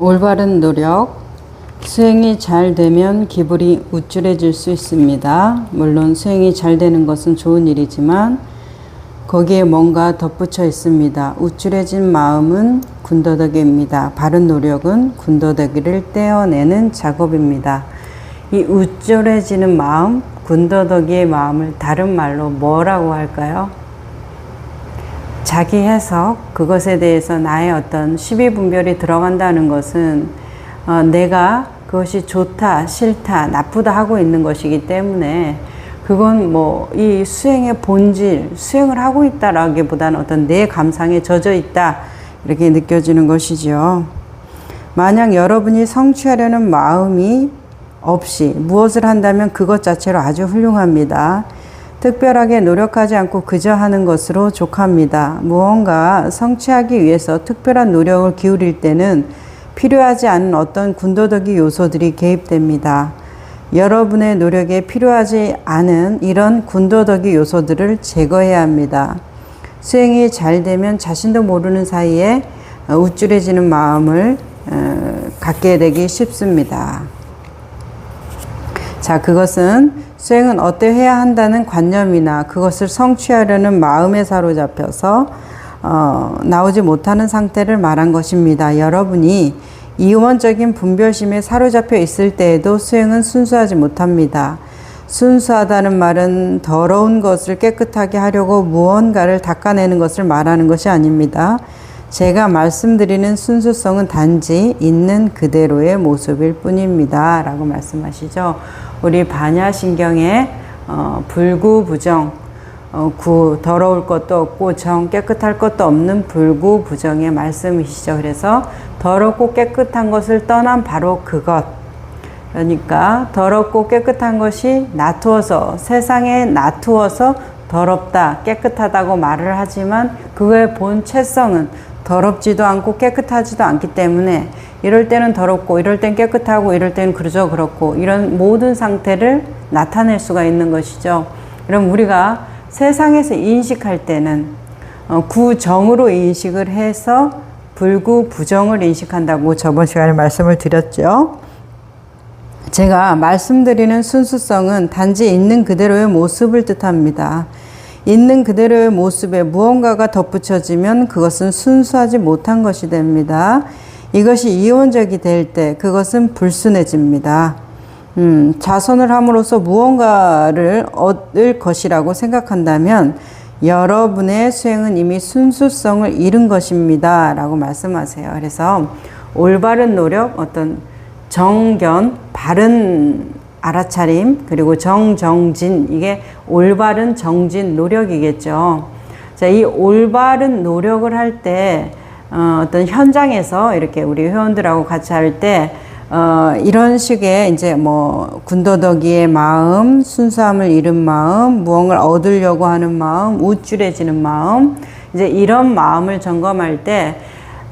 올바른 노력, 수행이 잘 되면 기분이 우쭐해질 수 있습니다. 물론 수행이 잘 되는 것은 좋은 일이지만 거기에 뭔가 덧붙여 있습니다. 우쭐해진 마음은 군더더기입니다. 바른 노력은 군더더기를 떼어내는 작업입니다. 이 우쭐해지는 마음, 군더더기의 마음을 다른 말로 뭐라고 할까요? 자기 해석, 그것에 대해서 나의 어떤 시비분별이 들어간다는 것은 내가 그것이 좋다, 싫다, 나쁘다 하고 있는 것이기 때문에 그건 뭐 이 수행의 본질, 수행을 하고 있다라기보다는 어떤 내 감상에 젖어 있다 이렇게 느껴지는 것이죠. 만약 여러분이 성취하려는 마음이 없이 무엇을 한다면 그것 자체로 아주 훌륭합니다. 특별하게 노력하지 않고 그저 하는 것으로 족합니다. 무언가 성취하기 위해서 특별한 노력을 기울일 때는 필요하지 않은 어떤 군더더기 요소들이 개입됩니다. 여러분의 노력에 필요하지 않은 이런 군더더기 요소들을 제거해야 합니다. 수행이 잘 되면 자신도 모르는 사이에 우쭐해지는 마음을 갖게 되기 쉽습니다. 자, 그것은 수행은 어때해야 한다는 관념이나 그것을 성취하려는 마음에 사로잡혀서 나오지 못하는 상태를 말한 것입니다. 여러분이 이원적인 분별심에 사로잡혀 있을 때에도 수행은 순수하지 못합니다. 순수하다는 말은 더러운 것을 깨끗하게 하려고 무언가를 닦아내는 것을 말하는 것이 아닙니다. 제가 말씀드리는 순수성은 단지 있는 그대로의 모습일 뿐입니다. 라고 말씀하시죠. 우리 반야신경에 불구부정, 구 더러울 것도 없고 정 깨끗할 것도 없는 불구부정의 말씀이시죠. 그래서 더럽고 깨끗한 것을 떠난 바로 그것. 그러니까 더럽고 깨끗한 것이 나투어서, 세상에 나투어서 더럽다, 깨끗하다고 말을 하지만 그거의 본체성은 더럽지도 않고 깨끗하지도 않기 때문에 이럴 때는 더럽고 이럴 땐 깨끗하고 이럴 때는 그저 그렇고 이런 모든 상태를 나타낼 수가 있는 것이죠. 그럼 우리가 세상에서 인식할 때는 구정으로 인식을 해서 불구부정을 인식한다고 저번 시간에 말씀을 드렸죠. 제가 말씀드리는 순수성은 단지 있는 그대로의 모습을 뜻합니다. 있는 그대로의 모습에 무언가가 덧붙여지면 그것은 순수하지 못한 것이 됩니다. 이것이 이원적이 될 때 그것은 불순해집니다. 자선을 함으로써 무언가를 얻을 것이라고 생각한다면 여러분의 수행은 이미 순수성을 잃은 것입니다. 라고 말씀하세요. 그래서 올바른 노력, 어떤 정견, 바른 알아차림, 그리고 정진, 이게 올바른 정진 노력이겠죠. 자, 이 올바른 노력을 할 때 어떤 현장에서 이렇게 우리 회원들하고 같이 할 때 이런 식의 이제 뭐 군더더기의 마음, 순수함을 잃은 마음, 무언가를 얻으려고 하는 마음, 우쭐해지는 마음, 이제 이런 마음을 점검할 때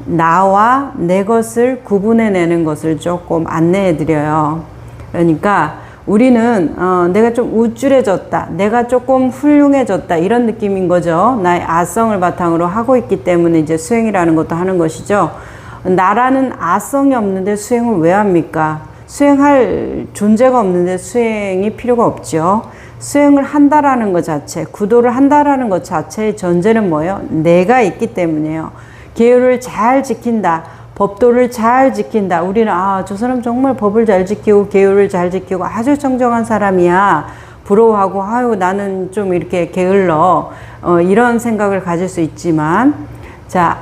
나와 내 것을 구분해내는 것을 조금 안내해 드려요. 그러니까 우리는 내가 좀 우쭐해졌다, 내가 조금 훌륭해졌다 이런 느낌인 거죠. 나의 아성을 바탕으로 하고 있기 때문에 이제 수행이라는 것도 하는 것이죠. 나라는 아성이 없는데 수행을 왜 합니까? 수행할 존재가 없는데 수행이 필요가 없죠. 수행을 한다라는 것 자체, 구도를 한다라는 것 자체의 전제는 뭐예요? 내가 있기 때문이에요. 계율을 잘 지킨다, 법도를 잘 지킨다. 우리는 저 사람 정말 법을 잘 지키고 계율을 잘 지키고 아주 청정한 사람이야 부러워하고 아유 나는 좀 이렇게 게을러 이런 생각을 가질 수 있지만 자,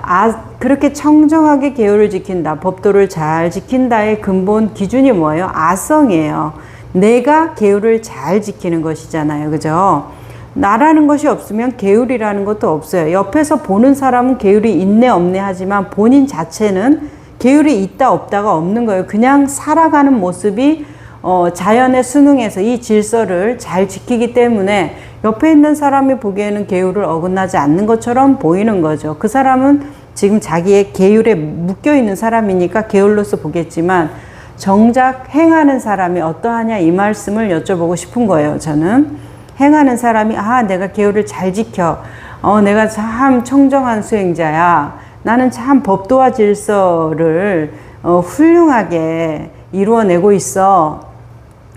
그렇게 청정하게 계율을 지킨다, 법도를 잘 지킨다의 근본 기준이 뭐예요? 아성이에요. 내가 계율을 잘 지키는 것이잖아요. 그죠? 나라는 것이 없으면 계율이라는 것도 없어요. 옆에서 보는 사람은 계율이 있네 없네 하지만 본인 자체는 계율이 있다 없다가 없는 거예요. 그냥 살아가는 모습이 자연에 순응해서 이 질서를 잘 지키기 때문에 옆에 있는 사람이 보기에는 계율을 어긋나지 않는 것처럼 보이는 거죠. 그 사람은 지금 자기의 계율에 묶여있는 사람이니까 계율로서 보겠지만 정작 행하는 사람이 어떠하냐 이 말씀을 여쭤보고 싶은 거예요. 저는 행하는 사람이 내가 계율을 잘 지켜, 내가 참 청정한 수행자야, 나는 참 법도와 질서를 훌륭하게 이루어내고 있어.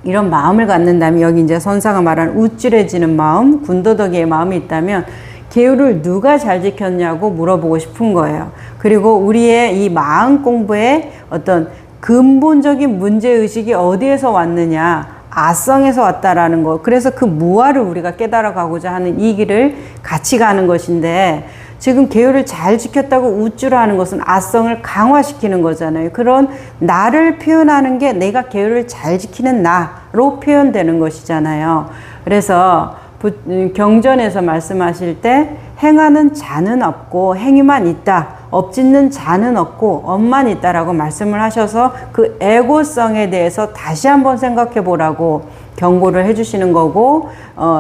이런 마음을 갖는다면, 여기 이제 선사가 말하는 우쭐해지는 마음, 군더더기의 마음이 있다면 계율을 누가 잘 지켰냐고 물어보고 싶은 거예요. 그리고 우리의 이 마음 공부의 어떤 근본적인 문제의식이 어디에서 왔느냐, 아성에서 왔다라는 거. 그래서 그 무아를 우리가 깨달아 가고자 하는 이 길을 같이 가는 것인데, 지금 계율을 잘 지켰다고 우쭐하는 것은 아성을 강화시키는 거잖아요. 그런 나를 표현하는 게 내가 계율을 잘 지키는 나로 표현되는 것이잖아요. 그래서 경전에서 말씀하실 때 행하는 자는 없고 행위만 있다, 엎짓는 자는 없고 업만 있다라고 말씀을 하셔서 그 에고성에 대해서 다시 한번 생각해 보라고 경고를 해주시는 거고,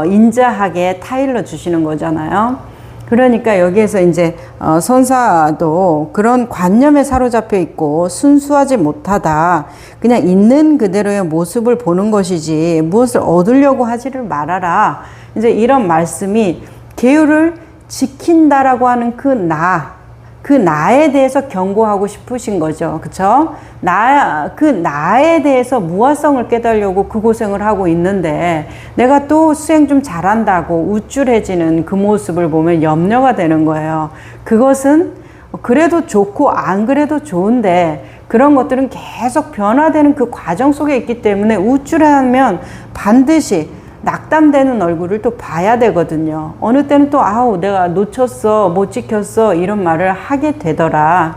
인자하게 타일러 주시는 거잖아요. 그러니까 여기에서 이제 선사도 그런 관념에 사로잡혀 있고 순수하지 못하다, 그냥 있는 그대로의 모습을 보는 것이지 무엇을 얻으려고 하지를 말아라, 이제 이런 말씀이 계율을 지킨다라고 하는 그 나에 대해서 경고하고 싶으신 거죠. 그쵸? 그 나에 대해서 무아성을 깨달으려고 그 고생을 하고 있는데, 내가 또 수행 좀 잘한다고 우쭐해지는 그 모습을 보면 염려가 되는 거예요. 그것은 그래도 좋고 안 그래도 좋은데, 그런 것들은 계속 변화되는 그 과정 속에 있기 때문에 우쭐하면 반드시 낙담되는 얼굴을 또 봐야 되거든요. 어느 때는 또 아우 내가 놓쳤어, 못 지켰어, 이런 말을 하게 되더라.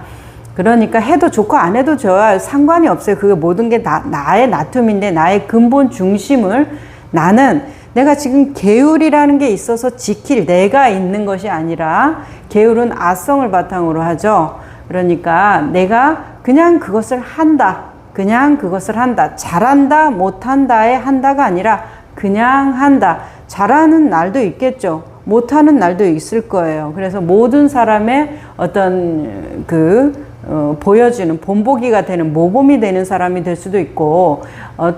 그러니까 해도 좋고 안 해도 좋아요. 상관이 없어요. 그게 모든 게 나의 나툼인데, 나의 근본 중심을 나는 내가 지금 계율이라는 게 있어서 지킬 내가 있는 것이 아니라, 계율은 아성을 바탕으로 하죠. 그러니까 내가 그냥 그것을 한다, 그냥 그것을 한다, 잘한다 못한다의 한다가 아니라 그냥 한다. 잘하는 날도 있겠죠. 못하는 날도 있을 거예요. 그래서 모든 사람의 어떤 보여주는 본보기가 되는 모범이 되는 사람이 될 수도 있고,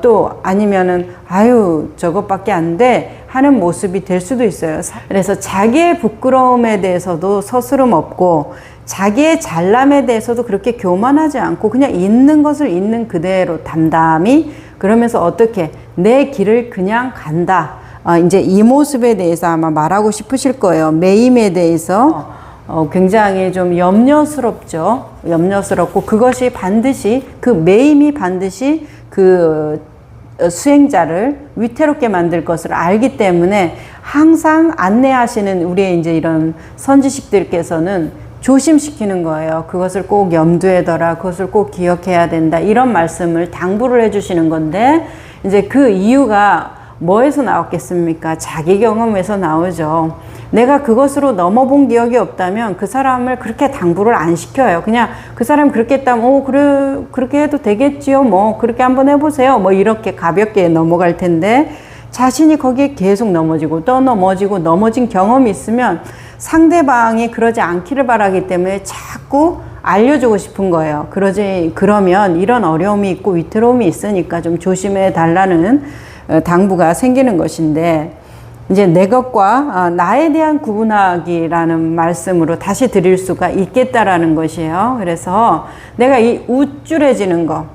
또 아니면은 아유 저것밖에 안 돼 하는 모습이 될 수도 있어요. 그래서 자기의 부끄러움에 대해서도 서스름 없고, 자기의 잘남에 대해서도 그렇게 교만하지 않고, 그냥 있는 것을 있는 그대로 담담히, 그러면서 어떻게 내 길을 그냥 간다. 이제 이 모습에 대해서 아마 말하고 싶으실 거예요. 매임에 대해서 굉장히 좀 염려스럽죠. 염려스럽고, 그것이 반드시, 그 매임이 반드시 그 수행자를 위태롭게 만들 것을 알기 때문에 항상 안내하시는 우리의 이제 이런 선지식들께서는 조심시키는 거예요. 그것을 꼭 염두에 둬라, 그것을 꼭 기억해야 된다, 이런 말씀을 당부를 해주시는 건데, 이제 그 이유가 뭐에서 나왔겠습니까? 자기 경험에서 나오죠. 내가 그것으로 넘어본 기억이 없다면 그 사람을 그렇게 당부를 안 시켜요. 그냥 그 사람 그렇게 했다면 그래, 그렇게 해도 되겠지요, 뭐 그렇게 한번 해보세요, 뭐 이렇게 가볍게 넘어갈 텐데, 자신이 거기에 계속 넘어지고 또 넘어지고 넘어진 경험이 있으면 상대방이 그러지 않기를 바라기 때문에 자꾸 알려주고 싶은 거예요. 그러면 이런 어려움이 있고 위태로움이 있으니까 좀 조심해 달라는 당부가 생기는 것인데, 이제 내 것과 나에 대한 구분하기라는 말씀으로 다시 드릴 수가 있겠다라는 것이에요. 그래서 내가 이 우쭐해지는 거,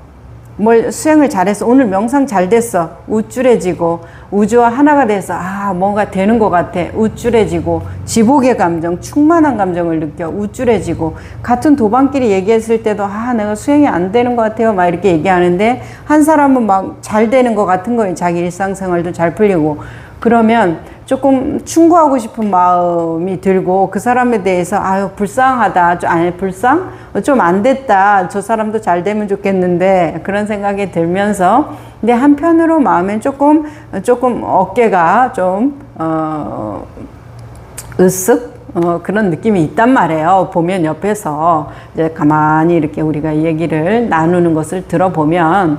뭘 수행을 잘해서 오늘 명상 잘 됐어, 우쭐해지고, 우주와 하나가 돼서 뭔가 되는 것 같아, 우쭐해지고, 지복의 감정, 충만한 감정을 느껴, 우쭐해지고, 같은 도반끼리 얘기했을 때도 내가 수행이 안 되는 것 같아요 막 이렇게 얘기하는데, 한 사람은 막 잘 되는 것 같은 거예요. 자기 일상생활도 잘 풀리고. 그러면 조금 충고하고 싶은 마음이 들고, 그 사람에 대해서 불쌍하다, 좀 안 됐다, 저 사람도 잘 되면 좋겠는데, 그런 생각이 들면서, 근데 한편으로 마음엔 조금 어깨가 좀 으쓱 그런 느낌이 있단 말이에요. 보면 옆에서 이제 가만히 이렇게 우리가 얘기를 나누는 것을 들어보면,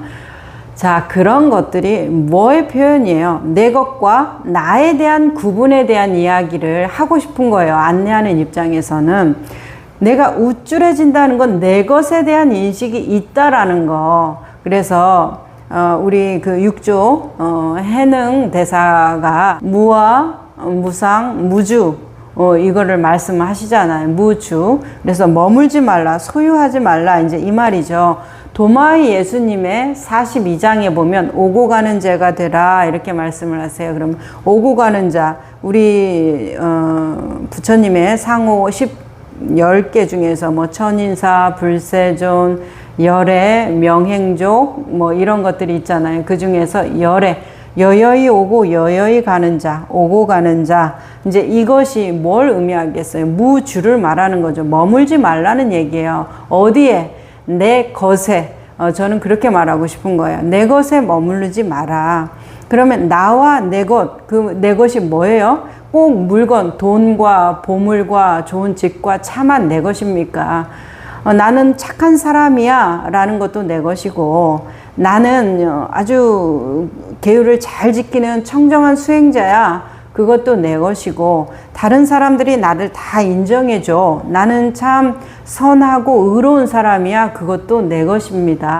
자, 그런 것들이 뭐의 표현이에요? 내 것과 나에 대한 구분에 대한 이야기를 하고 싶은 거예요. 안내하는 입장에서는. 내가 우쭐해진다는 건 내 것에 대한 인식이 있다라는 거. 그래서 우리 그 6조 해능 대사가 무아, 무상, 무주 이거를 말씀하시잖아요. 무주. 그래서 머물지 말라, 소유하지 말라, 이제 이 말이죠. 도마의 예수님의 42장에 보면 오고 가는 자가 되라 이렇게 말씀을 하세요. 그럼 오고 가는 자, 우리 부처님의 상호 10개 중에서 뭐 천인사, 불세존, 열애, 명행족 뭐 이런 것들이 있잖아요. 그 중에서 열애, 여여히 오고 여여히 가는 자, 오고 가는 자. 이제 이것이 뭘 의미하겠어요? 무주를 말하는 거죠. 머물지 말라는 얘기예요. 어디에? 내 것에. 저는 그렇게 말하고 싶은 거예요. 내 것에 머무르지 마라. 그러면 나와 내 것, 내 것이 뭐예요? 꼭 물건, 돈과 보물과 좋은 집과 차만 내 것입니까? 나는 착한 사람이야 라는 것도 내 것이고, 나는 아주 계율을 잘 지키는 청정한 수행자야, 그것도 내 것이고, 다른 사람들이 나를 다 인정해줘, 나는 참 선하고 의로운 사람이야, 그것도 내 것입니다.